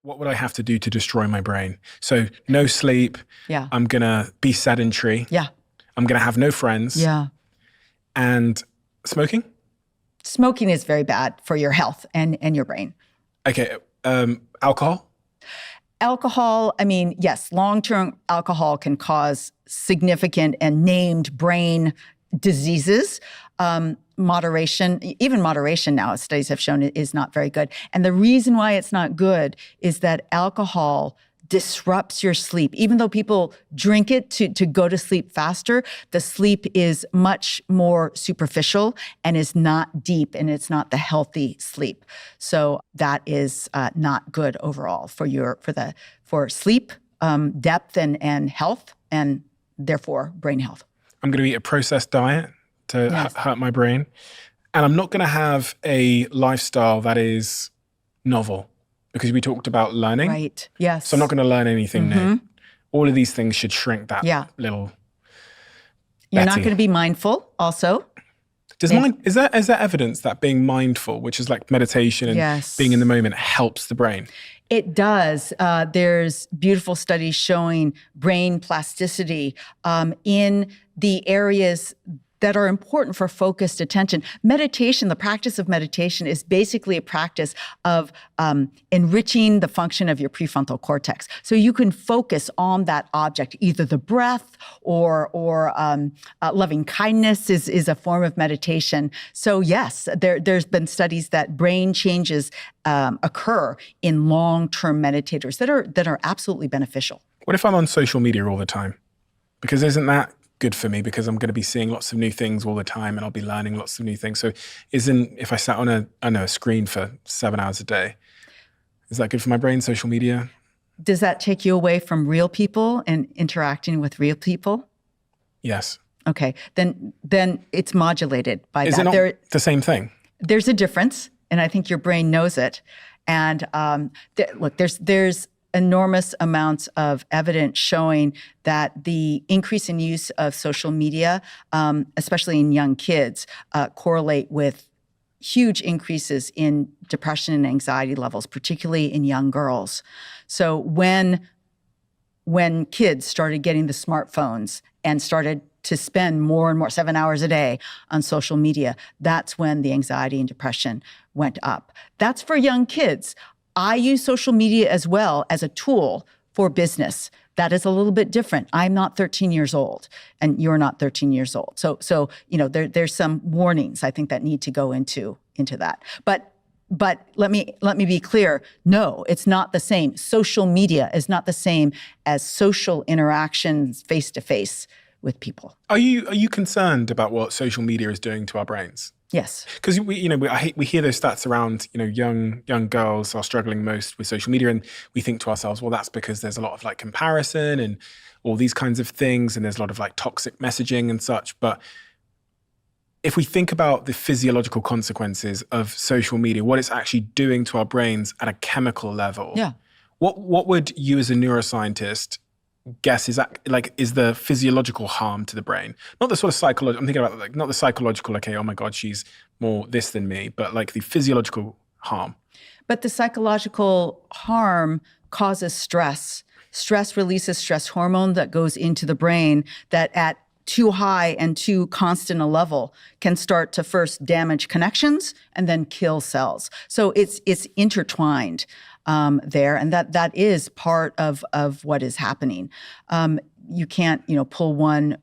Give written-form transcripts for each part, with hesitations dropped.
what would I have to do to destroy my brain? So no sleep. Yeah. I'm going to be sedentary. Yeah. I'm going to have no friends. Yeah. And smoking? Smoking is very bad for your health and your brain. Okay. Alcohol? Alcohol, I mean, yes, long-term alcohol can cause significant and named brain diseases. Moderation, even moderation now, as studies have shown, is not very good. And the reason why it's not good is that alcohol disrupts your sleep. Even though people drink it to go to sleep faster, the sleep is much more superficial and is not deep, and it's not the healthy sleep. So that is not good overall for sleep, depth and health, and therefore brain health. I'm going to eat a processed diet to hurt my brain. And I'm not going to have a lifestyle that is novel, because we talked about learning. Right, yes. So I'm not going to learn anything new. All of these things should shrink that little You're not going to be mindful also. Is there evidence that being mindful, which is like meditation and being in the moment, helps the brain? It does. There's beautiful studies showing brain plasticity in the areas that are important for focused attention. Meditation, the practice of meditation, is basically a practice of enriching the function of your prefrontal cortex. So you can focus on that object, either the breath or loving kindness is a form of meditation. So yes, there's been studies that brain changes occur in long-term meditators that are absolutely beneficial. What if I'm on social media all the time? Because isn't that good for me, because I'm going to be seeing lots of new things all the time and I'll be learning lots of new things. So if I sat on a screen for 7 hours a day, is that good for my brain, social media? Does that take you away from real people and interacting with real people? Yes. Okay, then it's modulated by that. Is it not the same thing? There's a difference, and I think your brain knows it. And look, there's enormous amounts of evidence showing that the increase in use of social media, especially in young kids, correlate with huge increases in depression and anxiety levels, particularly in young girls. So when kids started getting the smartphones and started to spend more and more, 7 hours a day on social media, that's when the anxiety and depression went up. That's for young kids. I use social media as well as a tool for business. That is a little bit different. I'm not 13 years old, and you're not 13 years old. So there's some warnings I think that need to go into that. But let me be clear. No, it's not the same. Social media is not the same as social interactions face to face with people. Are you concerned about what social media is doing to our brains? Yes. Because we hear those stats around, young girls are struggling most with social media, and we think to ourselves, well, that's because there's a lot of like comparison and all these kinds of things, and there's a lot of like toxic messaging and such. But if we think about the physiological consequences of social media, what it's actually doing to our brains at a chemical level, what would you as a neuroscientist guess is the physiological harm to the brain? Not the sort of psychological, I'm thinking about like not the psychological, okay, oh my God, she's more this than me, but like the physiological harm. But the psychological harm causes stress. Stress releases stress hormone that goes into the brain that at too high and too constant a level can start to first damage connections and then kill cells. So it's intertwined there, and that is part of what is happening. You can't pull one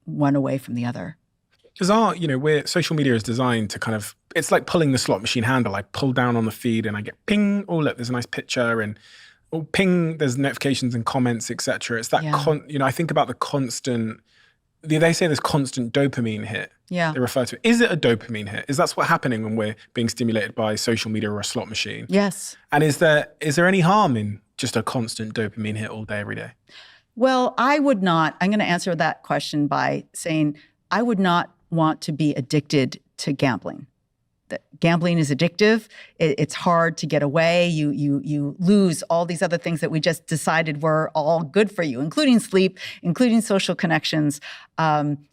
away from the other. Because where social media is designed to kind of, it's like pulling the slot machine handle. I pull down on the feed and I get ping. Oh look, there's a nice picture, and ping. There's notifications and comments, etc. It's that I think about the constant. They say there's constant dopamine hit. Yeah. They refer to it. Is it a dopamine hit? Is that what's happening when we're being stimulated by social media or a slot machine? Yes. And is there any harm in just a constant dopamine hit all day, every day? Well, I'm going to answer that question by saying I would not want to be addicted to gambling. Gambling is addictive. It's hard to get away. You lose all these other things that we just decided were all good for you, including sleep, including social connections,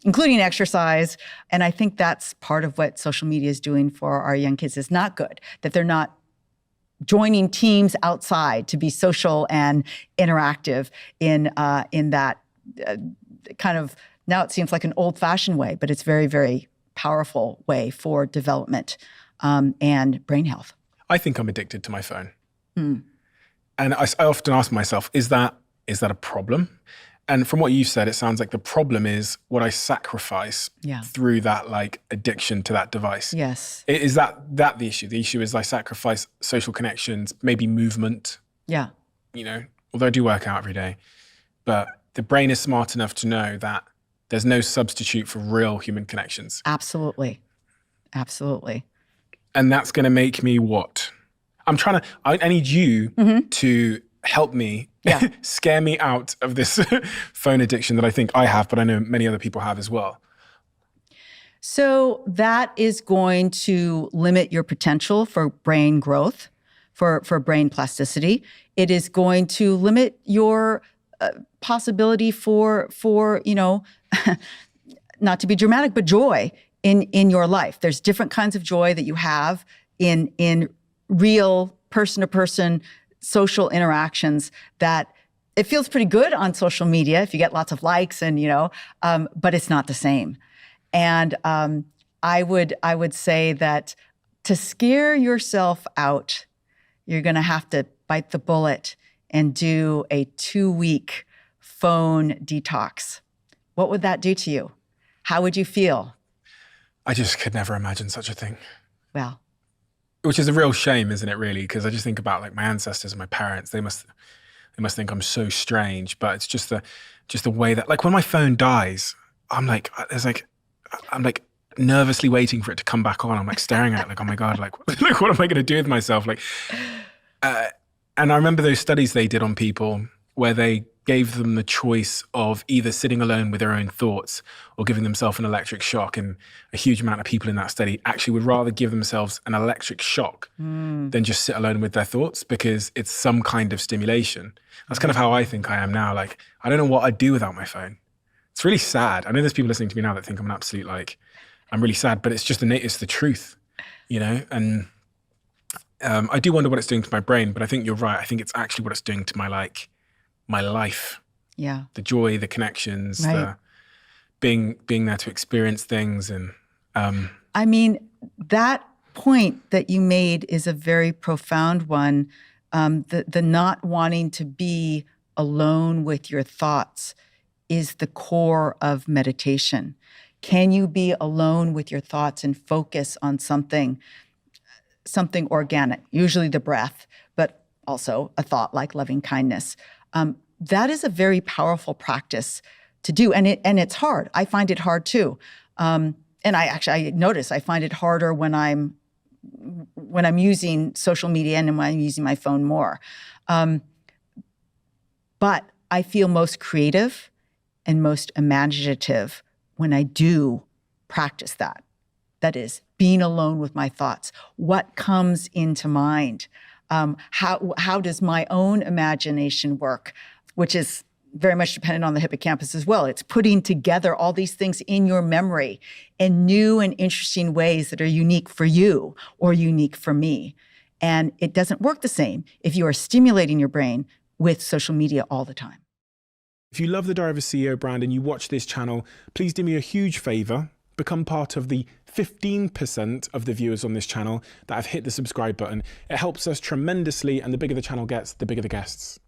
including exercise. And I think that's part of what social media is doing for our young kids is not good, that they're not joining teams outside to be social and interactive in that kind of, now it seems like an old-fashioned way, but it's very, very powerful way for development and brain health. I think I'm addicted to my phone. And I often ask myself, is that a problem? And from what you said, it sounds like the problem is what I sacrifice through that like addiction to that device. Yes. Is that the issue? The issue is I sacrifice social connections, maybe movement. Yeah. You know, although I do work out every day, but the brain is smart enough to know that there's no substitute for real human connections. Absolutely. Absolutely. And that's going to make me what? I need you to help me scare me out of this phone addiction that I think I have, but I know many other people have as well. So that is going to limit your potential for brain growth, for brain plasticity. It is going to limit your possibility for not to be dramatic, but joy in your life. There's different kinds of joy that you have in real person-to-person social interactions that it feels pretty good on social media if you get lots of likes and, but it's not the same. And I would say that to scare yourself out, you're going to have to bite the bullet and do a 2-week phone detox. What would that do to you? How would you feel? I just could never imagine such a thing. Well, which is a real shame, isn't it, really? Because I just think about like my ancestors and my parents. They must think I'm so strange, but it's just the way that, like, when my phone dies, I'm like nervously waiting for it to come back on. I'm like staring at it like, oh my God, like what am I going to do with myself? Like, and I remember those studies they did on people where they gave them the choice of either sitting alone with their own thoughts or giving themselves an electric shock. And a huge amount of people in that study actually would rather give themselves an electric shock than just sit alone with their thoughts, because it's some kind of stimulation. That's kind of how I think I am now. Like, I don't know what I'd do without my phone. It's really sad. I know there's people listening to me now that think I'm an absolute, like, I'm really sad, but it's just it's the truth, And I do wonder what it's doing to my brain, but I think you're right. I think it's actually what it's doing to my life. Yeah. The joy, the connections, right. the being there to experience things. And I mean, that point that you made is a very profound one. The not wanting to be alone with your thoughts is the core of meditation. Can you be alone with your thoughts and focus on something organic, usually the breath, but also a thought like loving kindness? That is a very powerful practice to do, and it's hard. I find it hard too, and I notice I find it harder when I'm using social media and when I'm using my phone more. But I feel most creative and most imaginative when I do practice that. That is, being alone with my thoughts. What comes into mind? How does my own imagination work? Which is very much dependent on the hippocampus as well. It's putting together all these things in your memory in new and interesting ways that are unique for you or unique for me. And it doesn't work the same if you are stimulating your brain with social media all the time. If you love the Diary of a CEO brand and you watch this channel, please do me a huge favor. Become part of the 15% of the viewers on this channel that have hit the subscribe button. It helps us tremendously, and the bigger the channel gets, the bigger the guests.